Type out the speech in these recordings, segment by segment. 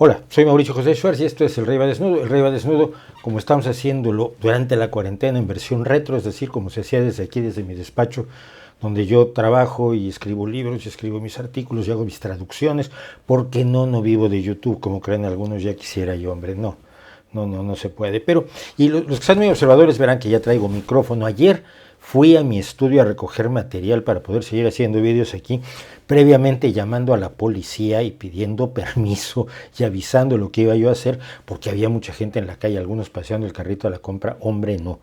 Hola, soy Mauricio José Schwartz y esto es El Rey va Desnudo. El Rey va Desnudo, como estamos haciéndolo durante la cuarentena en versión retro, es decir, como se hacía desde aquí, desde mi despacho, donde yo trabajo y escribo libros y escribo mis artículos y hago mis traducciones, porque no vivo de YouTube, como creen algunos, ya quisiera yo, hombre, no se puede. Pero, y los que están muy observadores verán que ya traigo micrófono. Ayer fui a mi estudio a recoger material para poder seguir haciendo vídeos aquí, previamente llamando a la policía y pidiendo permiso y avisando lo que iba yo a hacer, porque había mucha gente en la calle, algunos paseando el carrito a la compra. Hombre, no.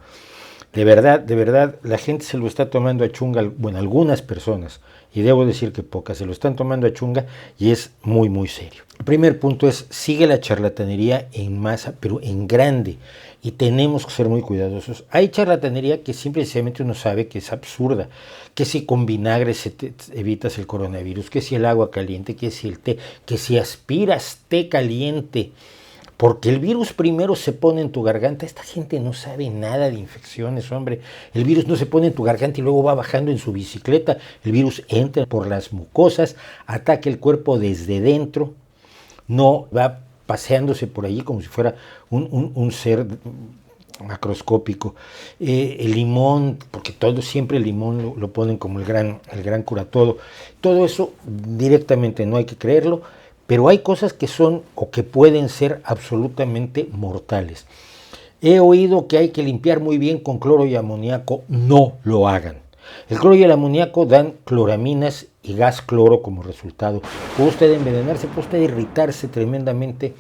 De verdad, la gente se lo está tomando a chunga, bueno, algunas personas, y debo decir que pocas, se lo están tomando a chunga y es muy serio. El primer punto es, sigue la charlatanería en masa, pero en grande, y tenemos que ser muy cuidadosos. Hay charlatanería que simplemente uno sabe que es absurda, que si con vinagre evitas el coronavirus, que si el agua caliente, que si el té, que si aspiras té caliente, porque el virus primero se pone en tu garganta. Esta gente no sabe nada de infecciones, hombre. El virus no se pone en tu garganta y luego va bajando en su bicicleta. El virus entra por las mucosas, ataca el cuerpo desde dentro, no va paseándose por allí como si fuera un ser macroscópico. El limón, porque todo siempre el limón lo ponen como el gran curatodo. Todo eso directamente no hay que creerlo. Pero hay cosas que son o que pueden ser absolutamente mortales. He oído que hay que limpiar muy bien con cloro y amoníaco. No lo hagan. El cloro y el amoníaco dan cloraminas y gas cloro como resultado. Puede usted envenenarse, puede usted irritarse tremendamente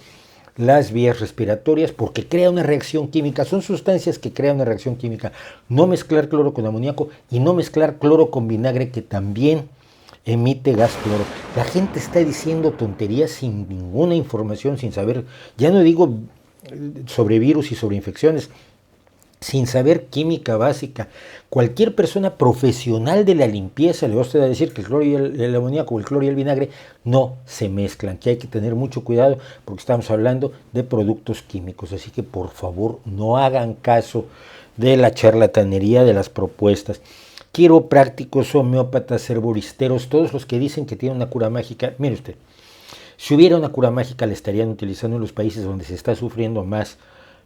las vías respiratorias porque crea una reacción química. Son sustancias que crean una reacción química. No mezclar cloro con amoníaco y no mezclar cloro con vinagre, que también emite gas cloro. La gente está diciendo tonterías sin ninguna información, sin saber, ya no digo sobre virus y sobre infecciones, sin saber química básica. Cualquier persona profesional de la limpieza le va a usted a decir que el cloro y el amoníaco, el cloro y el vinagre no se mezclan, que hay que tener mucho cuidado porque estamos hablando de productos químicos. Así que por favor no hagan caso de la charlatanería de las propuestas. Quiroprácticos, homeópatas, herboristeros, todos los que dicen que tienen una cura mágica. Mire usted, si hubiera una cura mágica la estarían utilizando en los países donde se está sufriendo más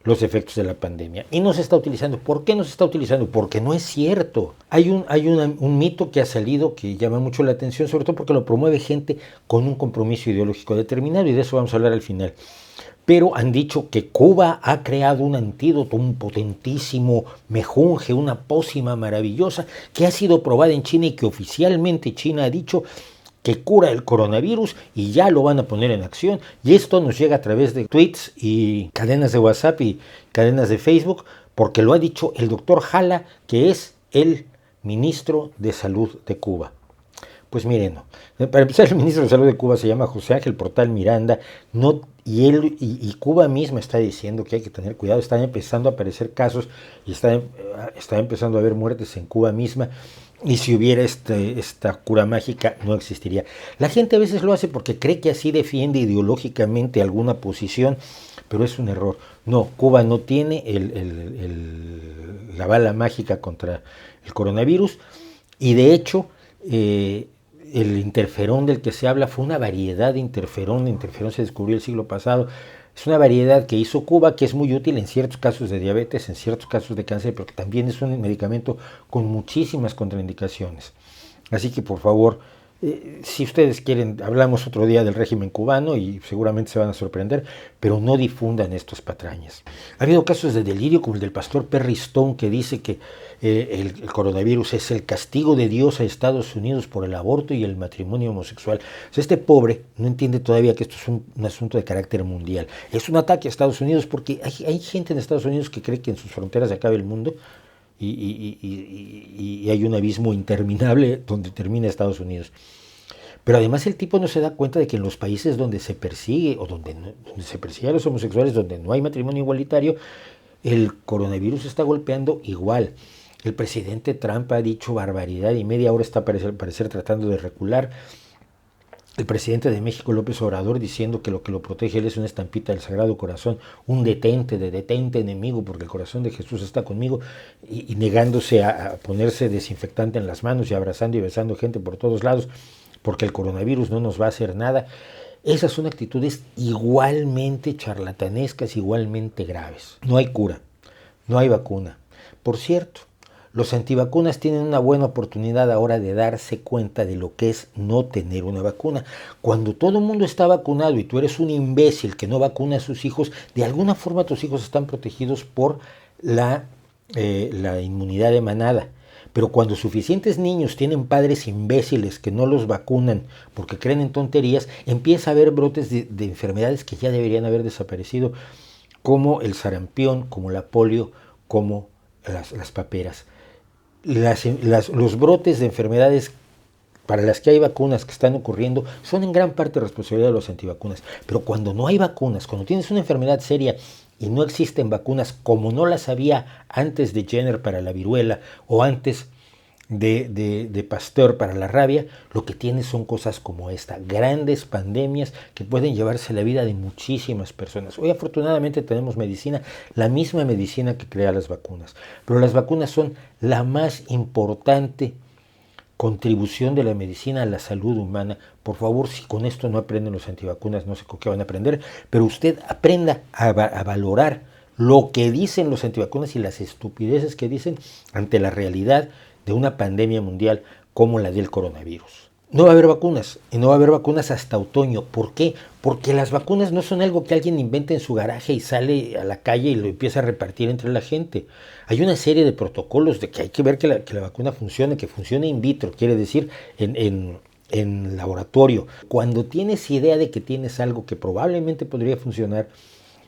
los efectos de la pandemia. Y no se está utilizando. ¿Por qué no se está utilizando? Porque no es cierto. Hay un mito que ha salido que llama mucho la atención, sobre todo porque lo promueve gente con un compromiso ideológico determinado, y de eso vamos a hablar al final. Pero han dicho que Cuba ha creado un antídoto, un potentísimo mejunje, una pócima maravillosa que ha sido probada en China y que oficialmente China ha dicho que cura el coronavirus y ya lo van a poner en acción. Y esto nos llega a través de tweets y cadenas de WhatsApp y cadenas de Facebook, porque lo ha dicho el doctor Jala, que es el ministro de Salud de Cuba. Pues miren, no. Para empezar, el ministro de Salud de Cuba se llama José Ángel Portal Miranda, y él y Cuba misma está diciendo que hay que tener cuidado. Están empezando a aparecer casos y está empezando a haber muertes en Cuba misma, y si hubiera esta cura mágica no existiría. La gente a veces lo hace porque cree que así defiende ideológicamente alguna posición, pero es un error. No, Cuba no tiene la bala mágica contra el coronavirus, y de hecho el interferón del que se habla fue una variedad de interferón. El interferón se descubrió el siglo pasado. Es una variedad que hizo Cuba, que es muy útil en ciertos casos de diabetes, en ciertos casos de cáncer, pero que también es un medicamento con muchísimas contraindicaciones. Así que por favor, si ustedes quieren, hablamos otro día del régimen cubano y seguramente se van a sorprender, pero no difundan estos patrañas. Ha habido casos de delirio como el del pastor Perry Stone, que dice que el coronavirus es el castigo de Dios a Estados Unidos por el aborto y el matrimonio homosexual. O sea, este pobre no entiende todavía que esto es un asunto de carácter mundial. Es un ataque a Estados Unidos porque hay gente en Estados Unidos que cree que en sus fronteras se acabe el mundo, y hay un abismo interminable donde termina Estados Unidos. Pero además el tipo no se da cuenta de que en los países donde se persigue o donde se persigue a los homosexuales, donde no hay matrimonio igualitario, el coronavirus está golpeando igual. El presidente Trump ha dicho barbaridad y media hora está al parecer tratando de recular. El presidente de México, López Obrador, diciendo que lo protege él es una estampita del Sagrado Corazón, un detente enemigo, porque el corazón de Jesús está conmigo, y negándose a ponerse desinfectante en las manos y abrazando y besando gente por todos lados, porque el coronavirus no nos va a hacer nada. Esas son actitudes igualmente charlatanescas, igualmente graves. No hay cura, no hay vacuna. Por cierto, los antivacunas tienen una buena oportunidad ahora de darse cuenta de lo que es no tener una vacuna. Cuando todo el mundo está vacunado y tú eres un imbécil que no vacuna a sus hijos, de alguna forma tus hijos están protegidos por la inmunidad de manada. Pero cuando suficientes niños tienen padres imbéciles que no los vacunan porque creen en tonterías, empieza a haber brotes de enfermedades que ya deberían haber desaparecido, como el sarampión, como la polio, como las paperas. Los brotes de enfermedades para las que hay vacunas que están ocurriendo son en gran parte responsabilidad de los antivacunas. Pero cuando no hay vacunas, cuando tienes una enfermedad seria y no existen vacunas, como no las había antes de Jenner para la viruela o antes de Pasteur para la rabia, lo que tienes son cosas como esta, grandes pandemias que pueden llevarse la vida de muchísimas personas. Hoy afortunadamente tenemos medicina, la misma medicina que crea las vacunas, pero las vacunas son la más importante contribución de la medicina a la salud humana. Por favor, si con esto no aprenden los antivacunas, no sé con qué van a aprender, pero usted aprenda a valorar lo que dicen los antivacunas y las estupideces que dicen ante la realidad de una pandemia mundial como la del coronavirus. No va a haber vacunas, y no va a haber vacunas hasta otoño. ¿Por qué? Porque las vacunas no son algo que alguien invente en su garaje y sale a la calle y lo empieza a repartir entre la gente. Hay una serie de protocolos de que hay que ver que la vacuna funcione, que funcione in vitro, quiere decir en laboratorio. Cuando tienes idea de que tienes algo que probablemente podría funcionar,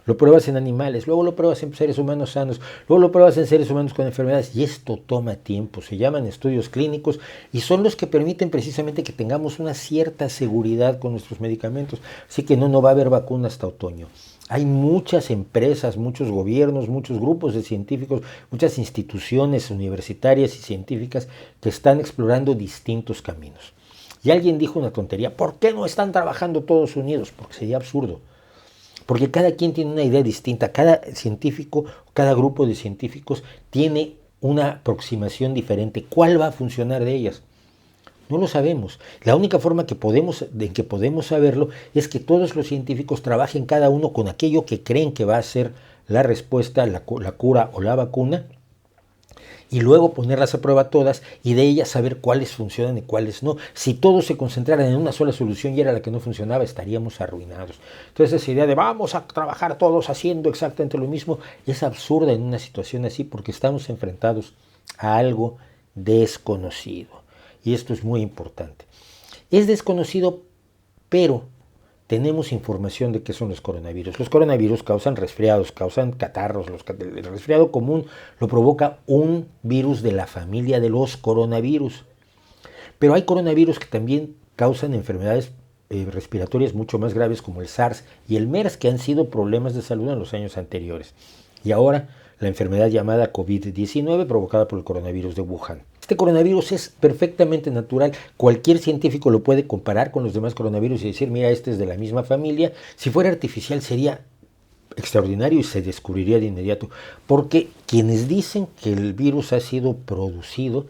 lo pruebas en animales, luego lo pruebas en seres humanos sanos, luego lo pruebas en seres humanos con enfermedades, y esto toma tiempo, se llaman estudios clínicos y son los que permiten precisamente que tengamos una cierta seguridad con nuestros medicamentos. Así que no va a haber vacuna hasta otoño. Hay muchas empresas, muchos gobiernos, muchos grupos de científicos, muchas instituciones universitarias y científicas que están explorando distintos caminos. Y alguien dijo una tontería, ¿por qué no están trabajando todos unidos? Porque sería absurdo. Porque cada quien tiene una idea distinta, cada científico, cada grupo de científicos tiene una aproximación diferente. ¿Cuál va a funcionar de ellas? No lo sabemos. La única forma en que podemos saberlo es que todos los científicos trabajen cada uno con aquello que creen que va a ser la respuesta, la cura o la vacuna, y luego ponerlas a prueba todas y de ellas saber cuáles funcionan y cuáles no. Si todos se concentraran en una sola solución y era la que no funcionaba, estaríamos arruinados. Entonces esa idea de vamos a trabajar todos haciendo exactamente lo mismo es absurda en una situación así, porque estamos enfrentados a algo desconocido. Y esto es muy importante. Es desconocido, pero tenemos información de qué son los coronavirus. Los coronavirus causan resfriados, causan catarros. El resfriado común lo provoca un virus de la familia de los coronavirus. Pero hay coronavirus que también causan enfermedades respiratorias mucho más graves, como el SARS y el MERS, que han sido problemas de salud en los años anteriores. Y ahora la enfermedad llamada COVID-19 provocada por el coronavirus de Wuhan. Este coronavirus es perfectamente natural. Cualquier científico lo puede comparar con los demás coronavirus y decir, mira, este es de la misma familia. Si fuera artificial sería extraordinario y se descubriría de inmediato. Porque quienes dicen que el virus ha sido producido,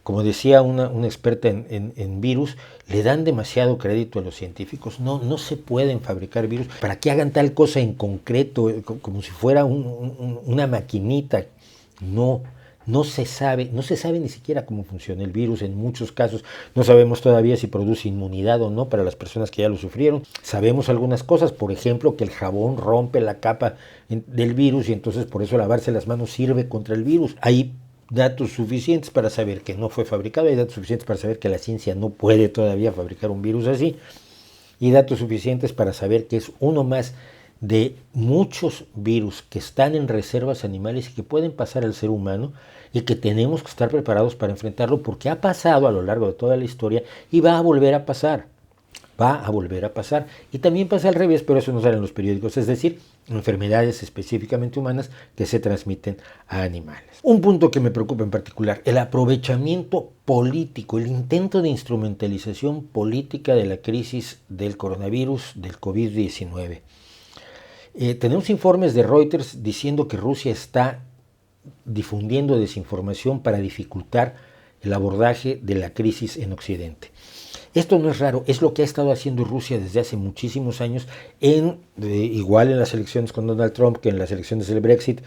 como decía una experta en virus, le dan demasiado crédito a los científicos. No se pueden fabricar virus para que hagan tal cosa en concreto, como si fuera una maquinita. No se sabe ni siquiera cómo funciona el virus en muchos casos. No sabemos todavía si produce inmunidad o no para las personas que ya lo sufrieron. Sabemos algunas cosas, por ejemplo, que el jabón rompe la capa del virus y entonces por eso lavarse las manos sirve contra el virus. Hay datos suficientes para saber que no fue fabricado, hay datos suficientes para saber que la ciencia no puede todavía fabricar un virus así, y datos suficientes para saber que es uno más de muchos virus que están en reservas animales y que pueden pasar al ser humano y que tenemos que estar preparados para enfrentarlo, porque ha pasado a lo largo de toda la historia y va a volver a pasar. Y también pasa al revés, pero eso no sale en los periódicos, es decir, enfermedades específicamente humanas que se transmiten a animales. Un punto que me preocupa en particular, el aprovechamiento político, el intento de instrumentalización política de la crisis del coronavirus, del COVID-19. Tenemos informes de Reuters diciendo que Rusia está difundiendo desinformación para dificultar el abordaje de la crisis en Occidente. Esto no es raro, es lo que ha estado haciendo Rusia desde hace muchísimos años, igual en las elecciones con Donald Trump, que en las elecciones del Brexit,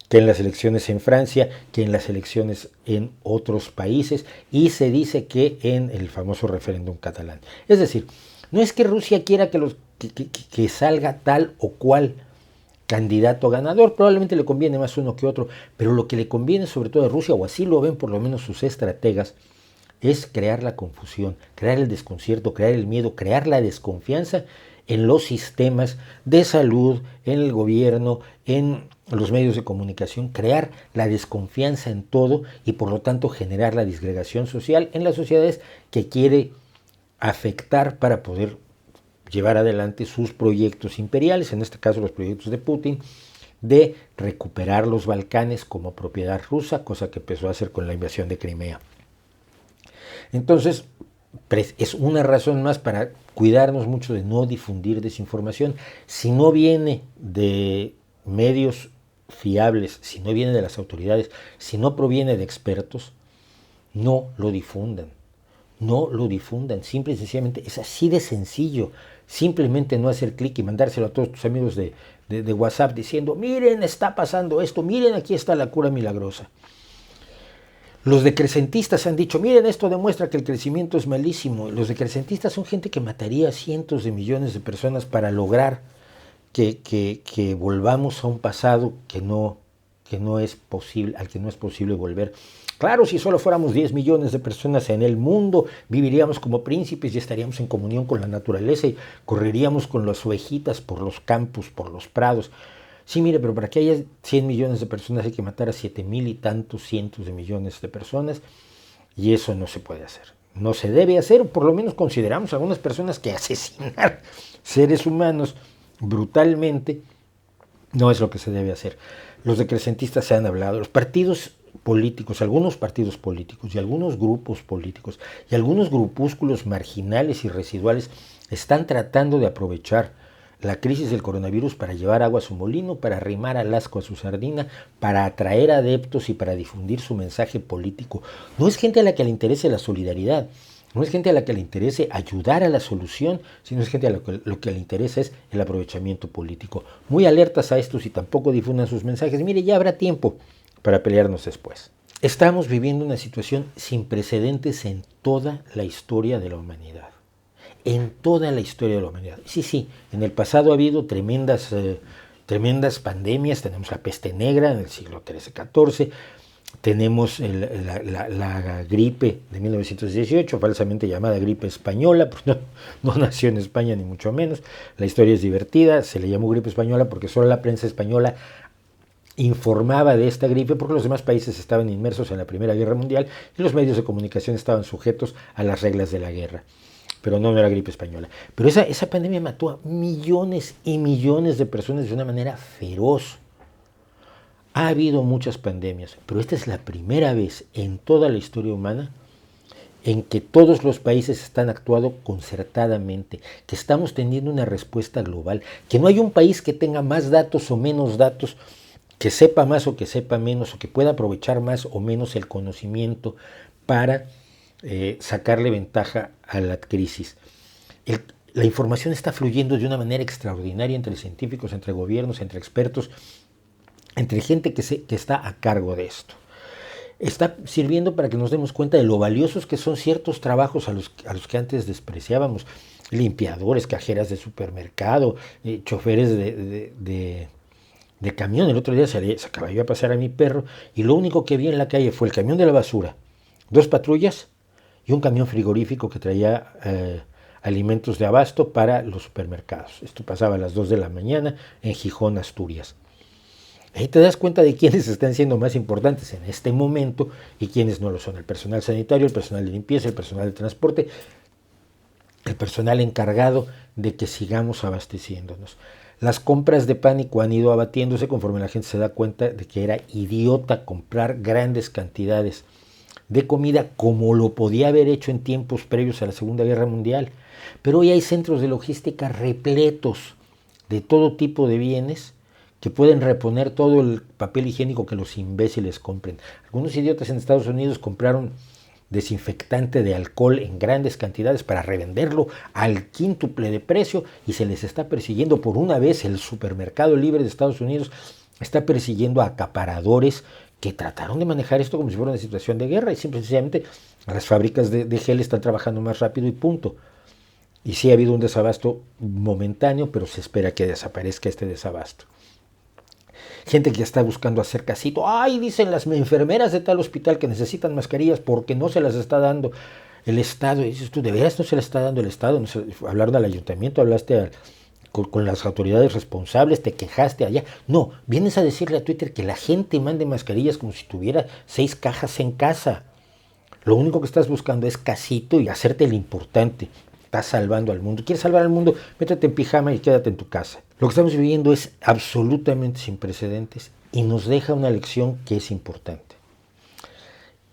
que en las elecciones en Francia, que en las elecciones en otros países, y se dice que en el famoso referéndum catalán. Es decir, no es que Rusia quiera que salga tal o cual candidato ganador, probablemente le conviene más uno que otro, pero lo que le conviene sobre todo a Rusia, o así lo ven por lo menos sus estrategas, es crear la confusión, crear el desconcierto, crear el miedo, crear la desconfianza en los sistemas de salud, en el gobierno, en los medios de comunicación, crear la desconfianza en todo y por lo tanto generar la disgregación social en las sociedades que quiere afectar para poder llevar adelante sus proyectos imperiales, en este caso los proyectos de Putin, de recuperar los Balcanes como propiedad rusa, cosa que empezó a hacer con la invasión de Crimea. Entonces, es una razón más para cuidarnos mucho de no difundir desinformación. Si no viene de medios fiables, si no viene de las autoridades, si no proviene de expertos, no lo difundan. No lo difundan, simple y sencillamente es así de sencillo. Simplemente no hacer clic y mandárselo a todos tus amigos de WhatsApp diciendo, miren, está pasando esto, miren, aquí está la cura milagrosa. Los decrecentistas han dicho, miren, esto demuestra que el crecimiento es malísimo. Los decrecentistas son gente que mataría a cientos de millones de personas para lograr que volvamos a un pasado que no es posible, al que no es posible volver. Claro, si solo fuéramos 10 millones de personas en el mundo, viviríamos como príncipes y estaríamos en comunión con la naturaleza y correríamos con las ovejitas por los campos, por los prados. Sí, mire, pero para que haya 100 millones de personas hay que matar a 7,000 y tantos cientos de millones de personas y eso no se puede hacer. No se debe hacer, o por lo menos consideramos a algunas personas que asesinar seres humanos brutalmente no es lo que se debe hacer. Los decrecentistas se han hablado, los partidos políticos, algunos partidos políticos y algunos grupos políticos y algunos grupúsculos marginales y residuales están tratando de aprovechar la crisis del coronavirus para llevar agua a su molino, para arrimar al asco a su sardina, para atraer adeptos y para difundir su mensaje político. No es gente a la que le interese la solidaridad, no es gente a la que le interese ayudar a la solución, sino es gente a lo que le interesa es el aprovechamiento político. Muy alertas a estos y tampoco difundan sus mensajes. Mire, ya habrá tiempo para pelearnos después. Estamos viviendo una situación sin precedentes en toda la historia de la humanidad. En toda la historia de la humanidad. Sí, en el pasado ha habido tremendas pandemias. Tenemos la peste negra en el siglo XIII-XIV, tenemos la gripe de 1918, falsamente llamada gripe española, pues no nació en España ni mucho menos. La historia es divertida, se le llamó gripe española porque solo la prensa española informaba de esta gripe porque los demás países estaban inmersos en la Primera Guerra Mundial y los medios de comunicación estaban sujetos a las reglas de la guerra. Pero no era gripe española. Pero esa pandemia mató a millones y millones de personas de una manera feroz. Ha habido muchas pandemias, pero esta es la primera vez en toda la historia humana en que todos los países están actuando concertadamente, que estamos teniendo una respuesta global, que no hay un país que tenga más datos o menos datos, que sepa más o que sepa menos, o que pueda aprovechar más o menos el conocimiento para sacarle ventaja a la crisis. La información está fluyendo de una manera extraordinaria entre científicos, entre gobiernos, entre expertos, entre gente que está a cargo de esto. Está sirviendo para que nos demos cuenta de lo valiosos que son ciertos trabajos a los que antes despreciábamos. Limpiadores, cajeras de supermercado, choferes de camión. El otro día se acababa de pasar a mi perro y lo único que vi en la calle fue el camión de la basura, 2 patrullas y un camión frigorífico que traía alimentos de abasto para los supermercados. Esto pasaba a las 2 de la mañana en Gijón, Asturias. Ahí te das cuenta de quiénes están siendo más importantes en este momento y quiénes no lo son. El personal sanitario, el personal de limpieza, el personal de transporte, el personal encargado de que sigamos abasteciéndonos. Las compras de pánico han ido abatiéndose conforme la gente se da cuenta de que era idiota comprar grandes cantidades de comida como lo podía haber hecho en tiempos previos a la Segunda Guerra Mundial. Pero hoy hay centros de logística repletos de todo tipo de bienes que pueden reponer todo el papel higiénico que los imbéciles compren. Algunos idiotas en Estados Unidos compraron desinfectante de alcohol en grandes cantidades para revenderlo al quíntuple de precio, y se les está persiguiendo. Por una vez el supermercado libre de Estados Unidos está persiguiendo a acaparadores que trataron de manejar esto como si fuera una situación de guerra, y simplemente las fábricas de gel están trabajando más rápido y punto. Y sí ha habido un desabasto momentáneo, pero se espera que desaparezca este desabasto. Gente que está buscando hacer casito. Ay, dicen las enfermeras de tal hospital que necesitan mascarillas porque no se las está dando el Estado. Y dices tú, ¿de veras no se las está dando el Estado? No se, hablaron al ayuntamiento, hablaste con las autoridades responsables, te quejaste allá. No, vienes a decirle a Twitter que la gente mande mascarillas como si tuviera 6 cajas en casa. Lo único que estás buscando es casito y hacerte el importante. Estás salvando al mundo. ¿Quieres salvar al mundo? Métete en pijama y quédate en tu casa. Lo que estamos viviendo es absolutamente sin precedentes y nos deja una lección que es importante.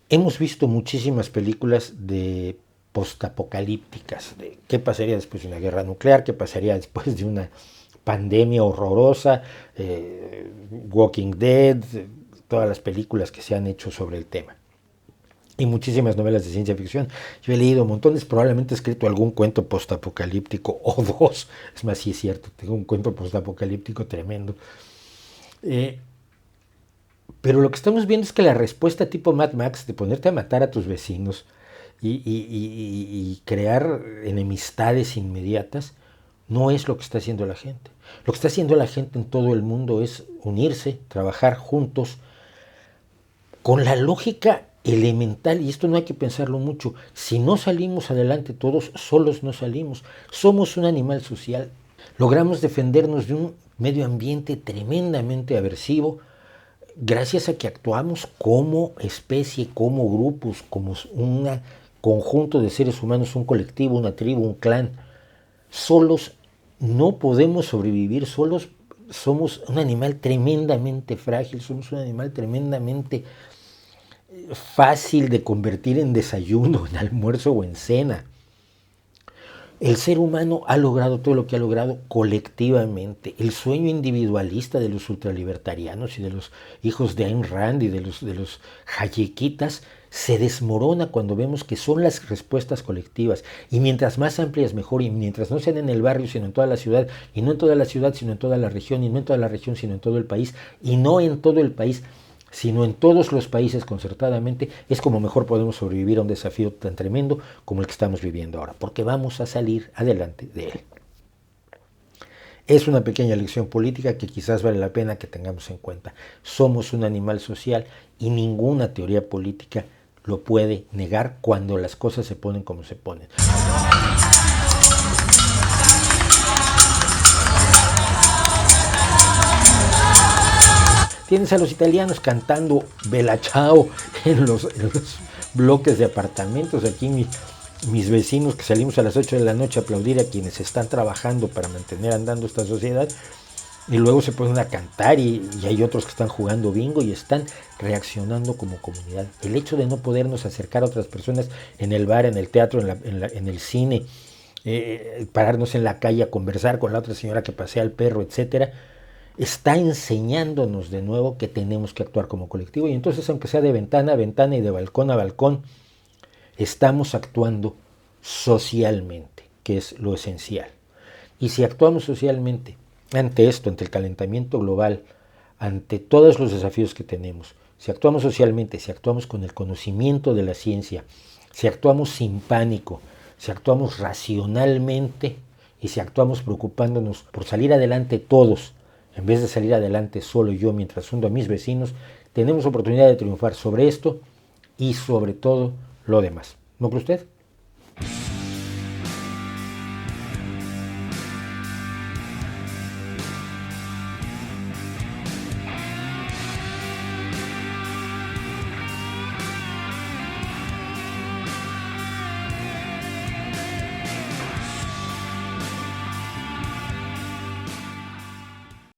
Hemos visto muchísimas películas de postapocalípticas, de qué pasaría después de una guerra nuclear, qué pasaría después de una pandemia horrorosa, Walking Dead, todas las películas que se han hecho sobre el tema. Y muchísimas novelas de ciencia ficción. Yo he leído montones, probablemente he escrito algún cuento postapocalíptico o 2. Es más, sí es cierto, tengo un cuento postapocalíptico tremendo. Pero lo que estamos viendo es que la respuesta tipo Mad Max de ponerte a matar a tus vecinos y crear enemistades inmediatas no es lo que está haciendo la gente. Lo que está haciendo la gente en todo el mundo es unirse, trabajar juntos, con la lógica elemental, y esto no hay que pensarlo mucho. Si no salimos adelante todos, solos no salimos. Somos un animal social. Logramos defendernos de un medio ambiente tremendamente aversivo gracias a que actuamos como especie, como grupos, como un conjunto de seres humanos, un colectivo, una tribu, un clan. Solos no podemos sobrevivir, solos somos un animal tremendamente frágil, somos un animal tremendamente fácil de convertir en desayuno, en almuerzo o en cena. El ser humano ha logrado todo lo que ha logrado colectivamente. El sueño individualista de los ultralibertarianos y de los hijos de Ayn Rand y de los hayekitas se desmorona cuando vemos que son las respuestas colectivas. Y mientras más amplias mejor, y mientras no sean en el barrio sino en toda la ciudad, y no en toda la ciudad sino en toda la región, y no en toda la región sino en todo el país, y no en todo el país sino en todos los países concertadamente, es como mejor podemos sobrevivir a un desafío tan tremendo como el que estamos viviendo ahora, porque vamos a salir adelante de él. Es una pequeña lección política que quizás vale la pena que tengamos en cuenta. Somos un animal social y ninguna teoría política lo puede negar cuando las cosas se ponen como se ponen. Tienes a los italianos cantando Bella Ciao en los bloques de apartamentos. Aquí mis vecinos que salimos a las 8 de la noche a aplaudir a quienes están trabajando para mantener andando esta sociedad, y luego se ponen a cantar y hay otros que están jugando bingo y están reaccionando como comunidad. El hecho de no podernos acercar a otras personas en el bar, en el teatro, en el cine, pararnos en la calle a conversar con la otra señora que pasea al perro, etcétera, está enseñándonos de nuevo que tenemos que actuar como colectivo. Y entonces, aunque sea de ventana a ventana y de balcón a balcón, estamos actuando socialmente, que es lo esencial. Y si actuamos socialmente ante esto, ante el calentamiento global, ante todos los desafíos que tenemos, si actuamos socialmente, si actuamos con el conocimiento de la ciencia, si actuamos sin pánico, si actuamos racionalmente y si actuamos preocupándonos por salir adelante todos, en vez de salir adelante solo yo mientras hundo a mis vecinos, tenemos oportunidad de triunfar sobre esto y sobre todo lo demás. ¿No cree usted?